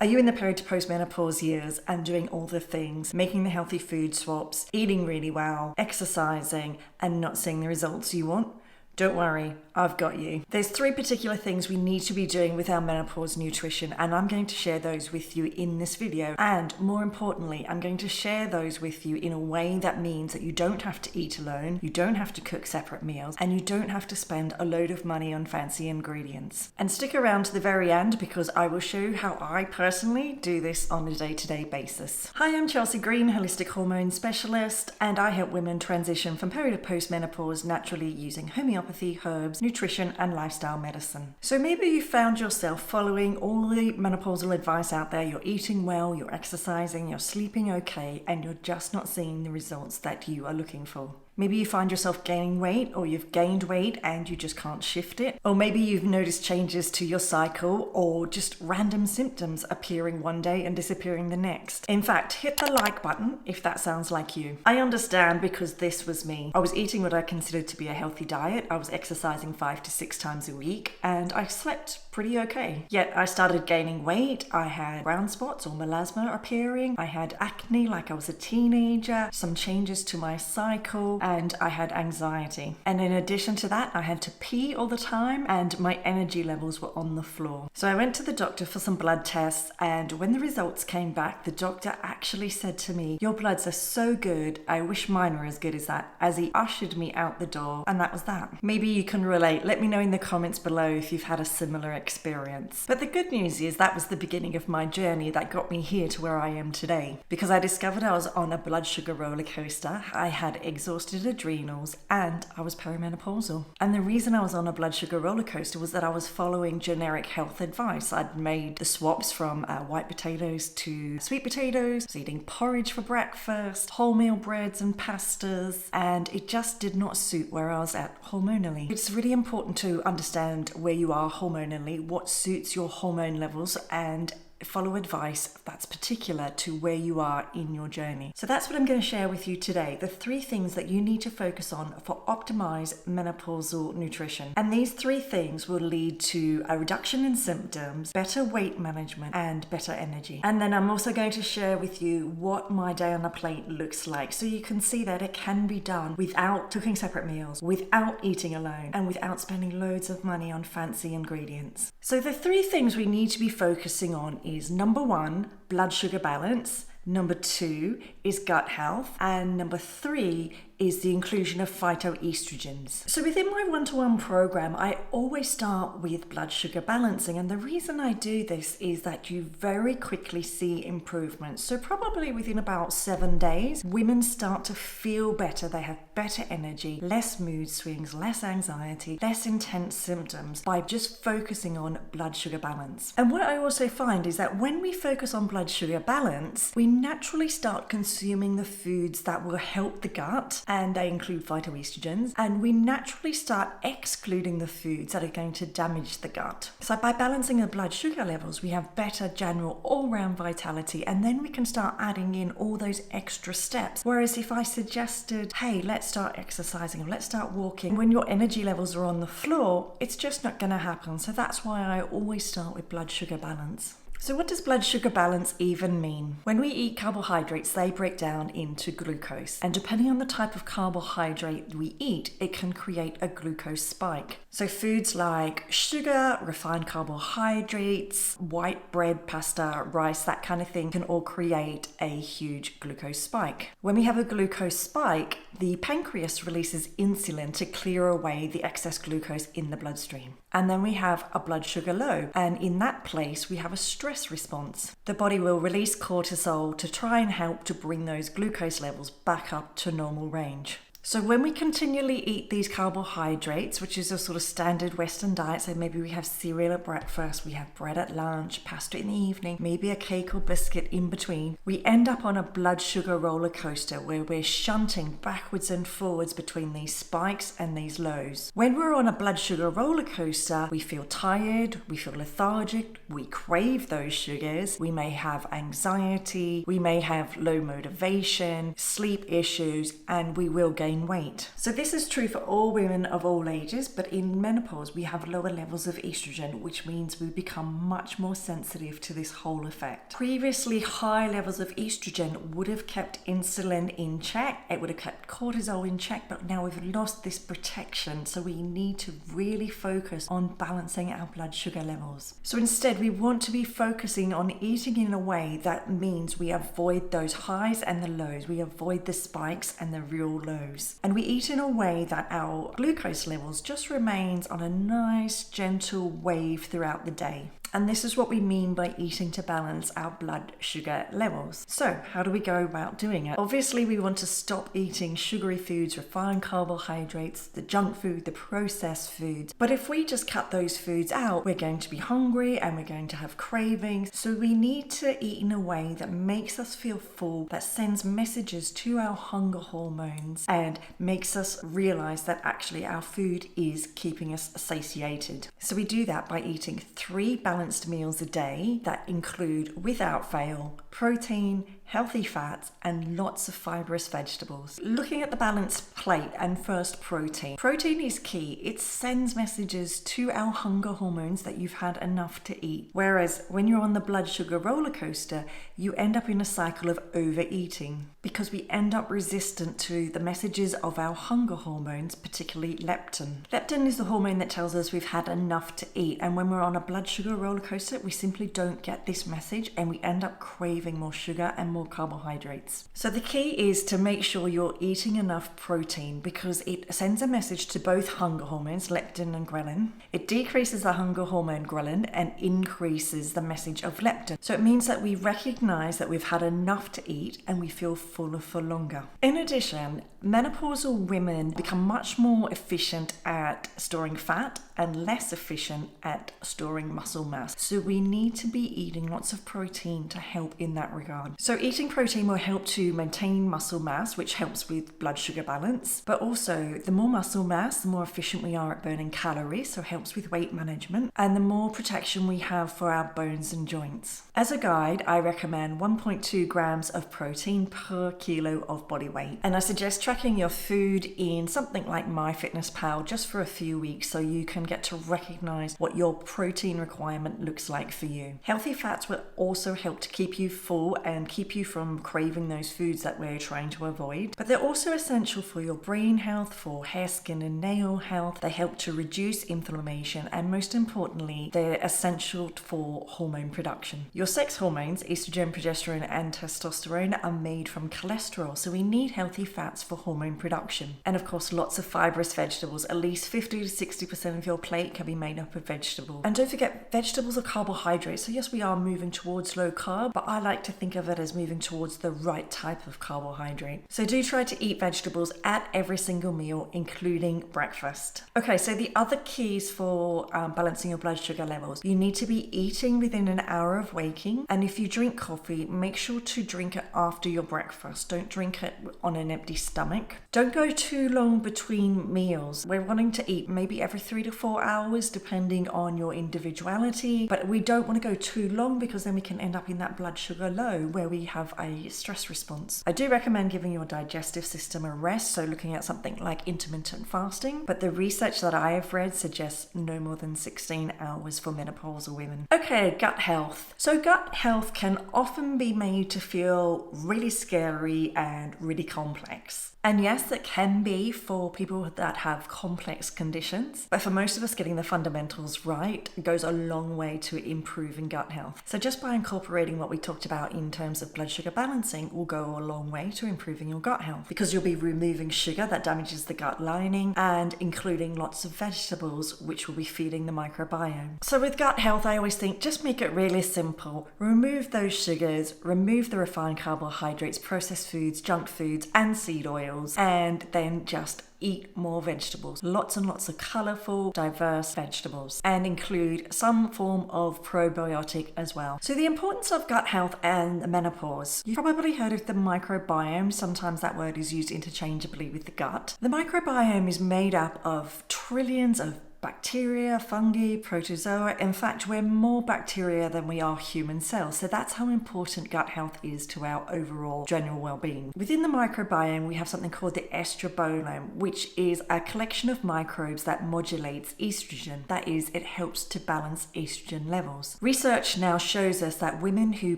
Are you in the peri-to-post menopause years and doing all the things, making the healthy food swaps, eating really well, exercising, and not seeing the results you want? Don't worry, I've got you. There's 3 particular things we need to be doing with our menopause nutrition, and I'm going to share those with you in this video. And more importantly, I'm going to share those with you in a way that means that you don't have to eat alone, you don't have to cook separate meals, and you don't have to spend a load of money on fancy ingredients. And stick around to the very end because I will show you how I personally do this on a day-to-day basis. Hi, I'm Chelsea Green, holistic hormone specialist, and I help women transition from peri to post menopause naturally using homeopathy, herbs, nutrition, and lifestyle medicine. So maybe you found yourself following all the menopausal advice out there. You're eating well, you're exercising, you're sleeping okay, and you're just not seeing the results that you are looking for. Maybe you find yourself gaining weight, or you've gained weight and you just can't shift it. Or maybe you've noticed changes to your cycle, or just random symptoms appearing one day and disappearing the next. In fact, hit the like button if that sounds like you. I understand because this was me. I was eating what I considered to be a healthy diet. I was exercising 5 to 6 times a week, and I slept pretty okay. Yet I started gaining weight. I had brown spots or melasma appearing. I had acne like I was a teenager, some changes to my cycle, and I had anxiety. And in addition to that, I had to pee all the time and my energy levels were on the floor. So I went to the doctor for some blood tests, and when the results came back, the doctor actually said to me, "Your bloods are so good, I wish mine were as good as that," as he ushered me out the door, and that was that. Maybe you can relate. Let me know in the comments below if you've had a similar experience. But the good news is that was the beginning of my journey that got me here to where I am today, because I discovered I was on a blood sugar roller coaster. I had exhausted adrenals and I was perimenopausal. And the reason I was on a blood sugar roller coaster was that I was following generic health advice. I'd made the swaps from white potatoes to sweet potatoes, I was eating porridge for breakfast, wholemeal breads and pastas, and it just did not suit where I was at hormonally. It's really important to understand where you are hormonally, what suits your hormone levels, and follow advice that's particular to where you are in your journey. So that's what I'm going to share with you today, the 3 things that you need to focus on for optimized menopausal nutrition. And these 3 things will lead to a reduction in symptoms, better weight management, and better energy. And then I'm also going to share with you what my day on a plate looks like, so you can see that it can be done without cooking separate meals, without eating alone, and without spending loads of money on fancy ingredients. So the 3 things we need to be focusing on is number 1, blood sugar balance, number 2 is gut health, and number 3 is the inclusion of phytoestrogens. So within my one-to-one program, I always start with blood sugar balancing, and the reason I do this is that you very quickly see improvements. So probably within about 7 days, women start to feel better. They have better energy, less mood swings, less anxiety, less intense symptoms by just focusing on blood sugar balance. And what I also find is that when we focus on blood sugar balance, we naturally start consuming the foods that will help the gut, and they include phytoestrogens, and we naturally start excluding the foods that are going to damage the gut. So by balancing the blood sugar levels, we have better general all-round vitality, and then we can start adding in all those extra steps. Whereas if I suggested, hey, let's start exercising, let's start walking, when your energy levels are on the floor, it's just not going to happen. So that's why I always start with blood sugar balance. So what does blood sugar balance even mean? When we eat carbohydrates, they break down into glucose. And depending on the type of carbohydrate we eat, it can create a glucose spike. So foods like sugar, refined carbohydrates, white bread, pasta, rice, that kind of thing can all create a huge glucose spike. When we have a glucose spike, the pancreas releases insulin to clear away the excess glucose in the bloodstream. And then we have a blood sugar low, and in that place we have a stress response. The body will release cortisol to try and help to bring those glucose levels back up to normal range. So when we continually eat these carbohydrates, which is a sort of standard Western diet, so maybe we have cereal at breakfast, we have bread at lunch, pasta in the evening, maybe a cake or biscuit in between, we end up on a blood sugar roller coaster where we're shunting backwards and forwards between these spikes and these lows. When we're on a blood sugar roller coaster, we feel tired, we feel lethargic, we crave those sugars, we may have anxiety, we may have low motivation, sleep issues, and we will gain gain weight. So this is true for all women of all ages, but in menopause we have lower levels of estrogen, which means we become much more sensitive to this whole effect. Previously, high levels of estrogen would have kept insulin in check, it would have kept cortisol in check, but now we've lost this protection, so we need to really focus on balancing our blood sugar levels. So instead, we want to be focusing on eating in a way that means we avoid those highs and the lows, we avoid the spikes and the real lows, and we eat in a way that our glucose levels just remains on a nice gentle wave throughout the day. And this is what we mean by eating to balance our blood sugar levels. So how do we go about doing it? Obviously, we want to stop eating sugary foods, refined carbohydrates, the junk food, the processed foods. But if we just cut those foods out, we're going to be hungry and we're going to have cravings. So we need to eat in a way that makes us feel full, that sends messages to our hunger hormones and makes us realize that actually our food is keeping us satiated. So we do that by eating 3 balanced meals a day that include, without fail, protein, healthy fats, and lots of fibrous vegetables. Looking at the balanced plate, and first protein. Protein is key. It sends messages to our hunger hormones that you've had enough to eat. Whereas when you're on the blood sugar roller coaster, you end up in a cycle of overeating because we end up resistant to the messages of our hunger hormones, particularly leptin. Leptin is the hormone that tells us we've had enough to eat, and when we're on a blood sugar roller coaster, we simply don't get this message and we end up craving more sugar and more carbohydrates. So the key is to make sure you're eating enough protein because it sends a message to both hunger hormones, leptin and ghrelin. It decreases the hunger hormone ghrelin and increases the message of leptin. So it means that we recognize that we've had enough to eat and we feel fuller for longer. In addition, menopausal women become much more efficient at storing fat and less efficient at storing muscle mass. So we need to be eating lots of protein to help in that regard. So eating protein will help to maintain muscle mass, which helps with blood sugar balance. But also, the more muscle mass, the more efficient we are at burning calories, so it helps with weight management, and the more protection we have for our bones and joints. As a guide, I recommend 1.2 grams of protein per kilo of body weight. And I suggest tracking your food in something like MyFitnessPal just for a few weeks so you can get to recognize what your protein requirement looks like for you. Healthy fats will also help to keep you full and keep you from craving those foods that we're trying to avoid. But they're also essential for your brain health, for hair, skin, and nail health. They help to reduce inflammation, and most importantly, they're essential for hormone production. Your sex hormones, estrogen, progesterone, and testosterone, are made from cholesterol, so we need healthy fats for hormone production. And of course, lots of fibrous vegetables. At least 50 to 60% of your plate can be made up of vegetables. And don't forget, vegetables are carbohydrates. So yes, we are moving towards low carb, but I like to think of it as moving towards the right type of carbohydrate. So do try to eat vegetables at every single meal, including breakfast. Okay, so the other keys for balancing your blood sugar levels. You need to be eating within an hour of waking, and if you drink coffee, make sure to drink it after your breakfast. Don't drink it on an empty stomach. Don't go too long between meals. We're wanting to eat maybe every 3 to 4 hours, depending on your individuality, but we don't want to go too long because then we can end up in that blood sugar low where we have a stress response. I do recommend giving your digestive system a rest, so looking at something like intermittent fasting, but the research that I have read suggests no more than 16 hours for menopausal women. Okay, gut health. So gut health can often be made to feel really scary and really complex. And yes, it can be for people that have complex conditions, but for most of us, getting the fundamentals right goes a long way to improving gut health. So just by incorporating what we talked about in terms of blood sugar balancing will go a long way to improving your gut health, because you'll be removing sugar that damages the gut lining and including lots of vegetables, which will be feeding the microbiome. So with gut health, I always think just make it really simple. Remove those sugars, remove the refined carbohydrates, processed foods, junk foods, and seed oils, and then just eat more vegetables. Lots and lots of colourful, diverse vegetables, and include some form of probiotic as well. So the importance of gut health and menopause. You've probably heard of the microbiome. Sometimes that word is used interchangeably with the gut. The microbiome is made up of trillions of bacteria, fungi, protozoa. In fact, we're more bacteria than we are human cells. So that's how important gut health is to our overall general well-being. Within the microbiome, we have something called the estrobiome, which is a collection of microbes that modulates estrogen. That is, it helps to balance estrogen levels. Research now shows us that women who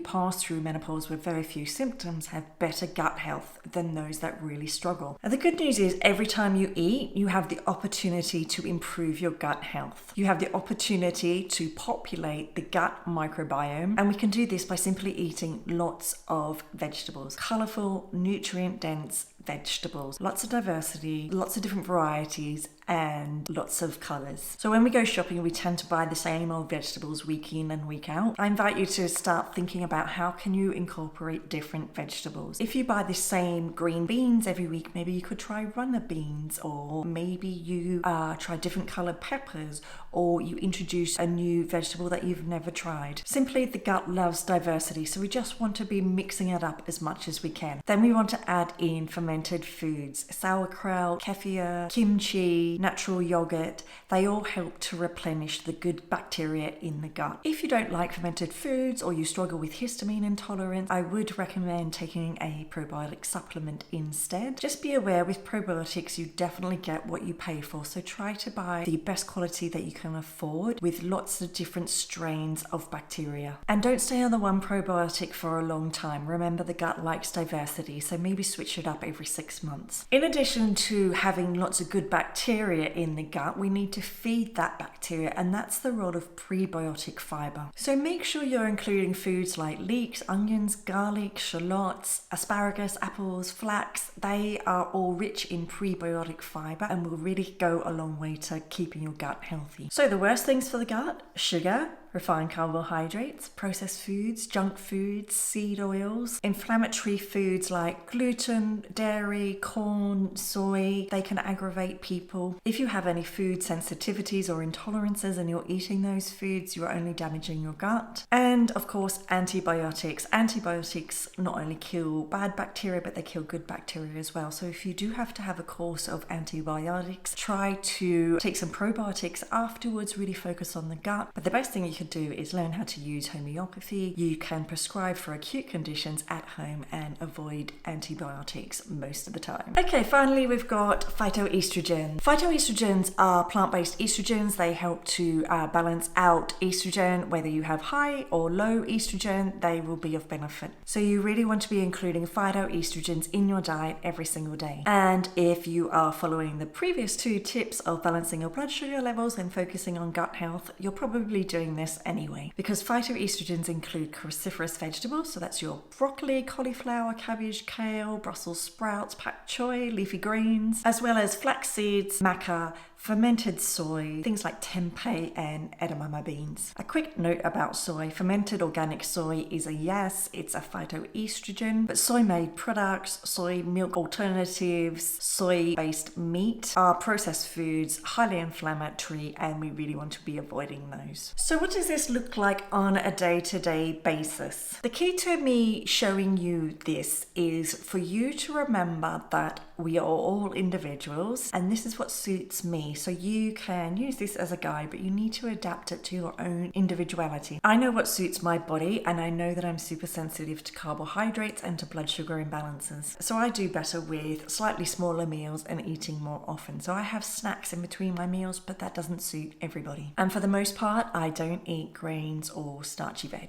pass through menopause with very few symptoms have better gut health than those that really struggle. And the good news is every time you eat, you have the opportunity to improve your gut health. You have the opportunity to populate the gut microbiome, and we can do this by simply eating lots of vegetables, colorful, nutrient-dense vegetables, lots of diversity, lots of different varieties, and lots of colors. So when we go shopping, we tend to buy the same old vegetables week in and week out. I invite you to start thinking about how can you incorporate different vegetables. If you buy the same green beans every week, maybe you could try runner beans, or maybe you try different colored peppers, or you introduce a new vegetable that you've never tried. Simply, the gut loves diversity, so we just want to be mixing it up as much as we can. Then we want to add in fermented foods, sauerkraut, kefir, kimchi, natural yogurt. They all help to replenish the good bacteria in the gut. If you don't like fermented foods or you struggle with histamine intolerance, I would recommend taking a probiotic supplement instead. Just be aware, with probiotics you definitely get what you pay for, so try to buy the best quality that you can afford with lots of different strains of bacteria. And don't stay on the one probiotic for a long time. Remember, the gut likes diversity, so maybe switch it up every 6 months. In addition to having lots of good bacteria in the gut, we need to feed that bacteria, and that's the role of prebiotic fiber. So make sure you're including foods like leeks, onions, garlic, shallots, asparagus, apples, flax. They are all rich in prebiotic fiber and will really go a long way to keeping your gut healthy. So the worst things for the gut: sugar, refined carbohydrates, processed foods, junk foods, seed oils, inflammatory foods like gluten, dairy, corn, soy. They can aggravate people. If you have any food sensitivities or intolerances and you're eating those foods, you're only damaging your gut. And of course, antibiotics. Antibiotics not only kill bad bacteria, but they kill good bacteria as well. So if you do have to have a course of antibiotics, try to take some probiotics afterwards, really focus on the gut. But the best thing you can do is learn how to use homeopathy. You can prescribe for acute conditions at home and avoid antibiotics most of the time. Okay, finally we've got phytoestrogens. Phytoestrogens are plant-based estrogens. They help to balance out estrogen. Whether you have high or low estrogen, they will be of benefit. So you really want to be including phytoestrogens in your diet every single day. And if you are following the previous 2 tips of balancing your blood sugar levels and focusing on gut health, you're probably doing this anyway, because phytoestrogens include cruciferous vegetables, so that's your broccoli, cauliflower, cabbage, kale, Brussels sprouts, pak choi, leafy greens, as well as flax seeds, maca, fermented soy, things like tempeh and edamame beans. A quick note about soy: fermented organic soy is a yes, it's a phytoestrogen, but soy-made products, soy milk alternatives, soy-based meat are processed foods, highly inflammatory, and we really want to be avoiding those. So what does this look like on a day-to-day basis? The key to me showing you this is for you to remember that we are all individuals, and this is what suits me. So you can use this as a guide, but you need to adapt it to your own individuality. I know what suits my body, and I know that I'm super sensitive to carbohydrates and to blood sugar imbalances. So I do better with slightly smaller meals and eating more often. So I have snacks in between my meals, but that doesn't suit everybody. And for the most part, I don't eat grains or starchy veg.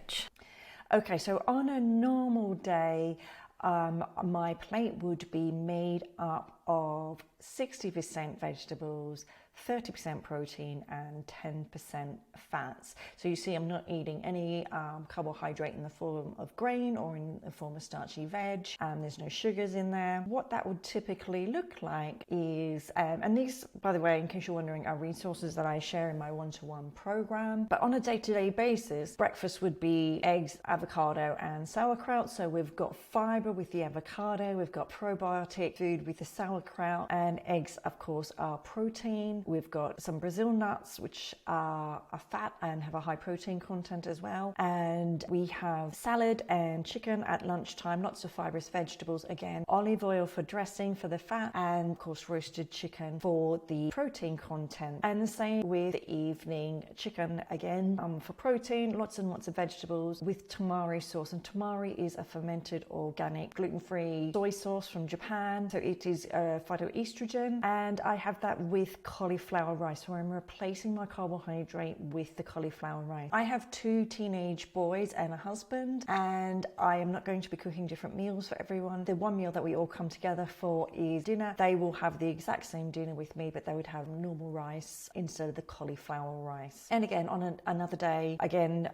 Okay, so on a normal day, my plate would be made up of 60% vegetables, 30% protein and 10% fats. So you see I'm not eating any carbohydrate in the form of grain or in the form of starchy veg. There's no sugars in there. What that would typically look like is, and these, by the way, in case you're wondering, are resources that I share in my one-to-one program. But on a day-to-day basis, breakfast would be eggs, avocado and sauerkraut. So we've got fiber with the avocado, we've got probiotic food with the sauerkraut, and eggs, of course, are protein. We've got some Brazil nuts, which are fat and have a high protein content as well. And we have salad and chicken at lunchtime, lots of fibrous vegetables again, olive oil for dressing for the fat, and of course roasted chicken for the protein content. And the same with the evening, chicken again for protein, lots and lots of vegetables with tamari sauce. And tamari is a fermented organic gluten-free soy sauce from Japan, so it is a phytoestrogen, and I have that with cauliflower rice, so I'm replacing my carbohydrate with the cauliflower rice. I have 2 teenage boys and a husband, and I am not going to be cooking different meals for everyone. The one meal that we all come together for is dinner. They will have the exact same dinner with me, but they would have normal rice instead of the cauliflower rice. And again, on another day, again,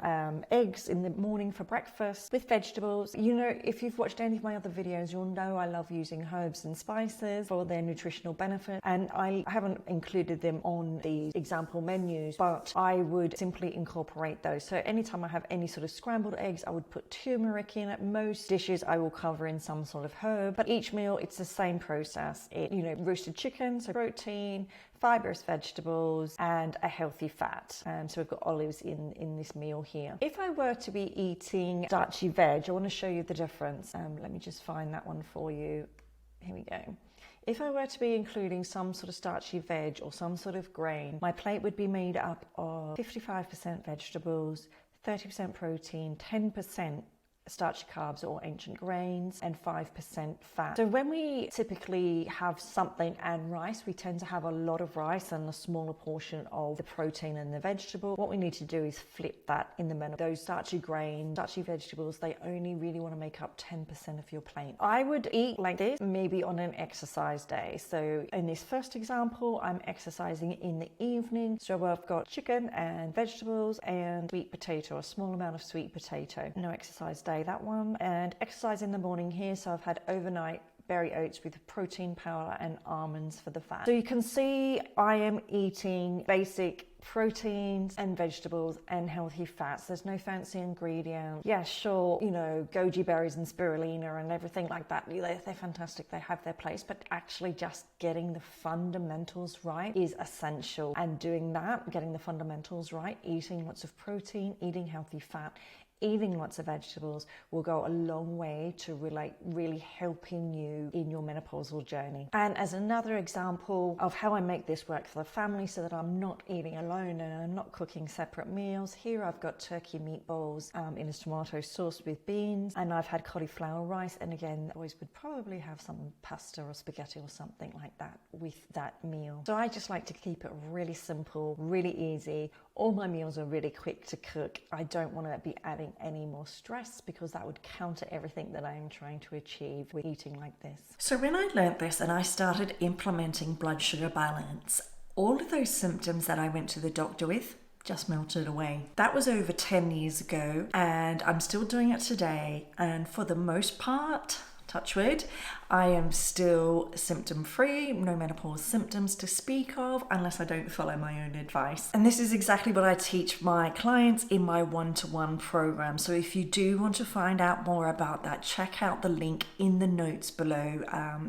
eggs in the morning for breakfast with vegetables. You know, if you've watched any of my other videos, you'll know I love using herbs and spices for their nutritional benefit, and I haven't included them on the example menus, but I would simply incorporate those. So anytime I have any sort of scrambled eggs, I would put turmeric in it. Most dishes I will cover in some sort of herb, but each meal it's the same process. Roasted chicken, so protein, fibrous vegetables, and a healthy fat. So we've got olives in this meal here. If I were to be eating starchy veg, I want to show you the difference. Let me just find that one for you. Here we go. If I were to be including some sort of starchy veg or some sort of grain, my plate would be made up of 55% vegetables, 30% protein, 10% starchy carbs or ancient grains, and 5% fat. So when we typically have something and rice, we tend to have a lot of rice and a smaller portion of the protein and the vegetable. What we need to do is flip that in the middle. Those starchy grains, starchy vegetables, they only really want to make up 10% of your plate. I would eat like this maybe on an exercise day. So in this first example, I'm exercising in the evening. So I've got chicken and vegetables and sweet potato, a small amount of sweet potato. No exercise day, that one. And exercise in the morning here, so I've had overnight berry oats with protein powder and almonds for the fat. So you can see I am eating basic proteins and vegetables and healthy fats. There's no fancy ingredients. Yeah, sure, goji berries and spirulina and everything like that, they're fantastic, they have their place, but actually just getting the fundamentals right is essential. And doing that, getting the fundamentals right, eating lots of protein, eating healthy fat, eating lots of vegetables will go a long way to really helping you in your menopausal journey. And as another example of how I make this work for the family so that I'm not eating alone and I'm not cooking separate meals, here I've got turkey meatballs in a tomato sauce with beans, and I've had cauliflower rice, and again, the boys would probably have some pasta or spaghetti or something like that with that meal. So I just like to keep it really simple, really easy. All my meals are really quick to cook. I don't want to be adding any more stress because that would counter everything that I am trying to achieve with eating like this. So when I learned this and I started implementing blood sugar balance, all of those symptoms that I went to the doctor with just melted away. That was over 10 years ago, and I'm still doing it today. And for the most part, touch wood, I am still symptom free, no menopause symptoms to speak of, unless I don't follow my own advice. And this is exactly what I teach my clients in my one-to-one program. So if you do want to find out more about that, check out the link in the notes below.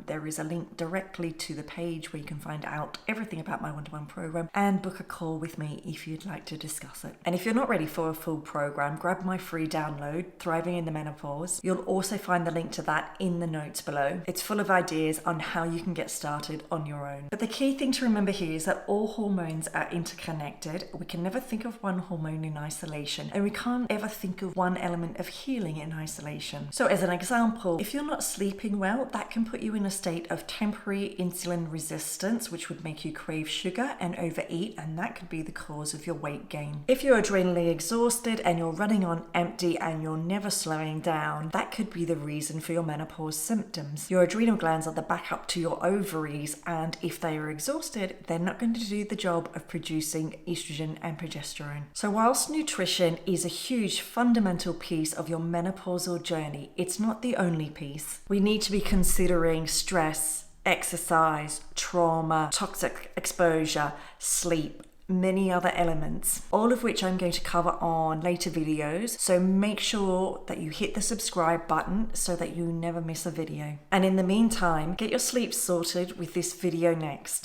There is a link directly to the page where you can find out everything about my one-to-one program and book a call with me if you'd like to discuss it. And if you're not ready for a full program, grab my free download, Thriving in the Menopause. You'll also find the link to that in the notes below. It's full of ideas on how you can get started on your own. But the key thing to remember here is that all hormones are interconnected. We can never think of one hormone in isolation, and we can't ever think of one element of healing in isolation. So as an example, if you're not sleeping well, that can put you in a state of temporary insulin resistance, which would make you crave sugar and overeat, and that could be the cause of your weight gain. If you're adrenally exhausted and you're running on empty and you're never slowing down, that could be the reason for your menopause symptoms. Your adrenal glands are the backup to your ovaries, and if they are exhausted, they're not going to do the job of producing estrogen and progesterone. So whilst nutrition is a huge fundamental piece of your menopausal journey, it's not the only piece. We need to be considering stress, exercise, trauma, toxic exposure, sleep, many other elements, all of which I'm going to cover on later videos. So make sure that you hit the subscribe button so that you never miss a video. And in the meantime, get your sleep sorted with this video next.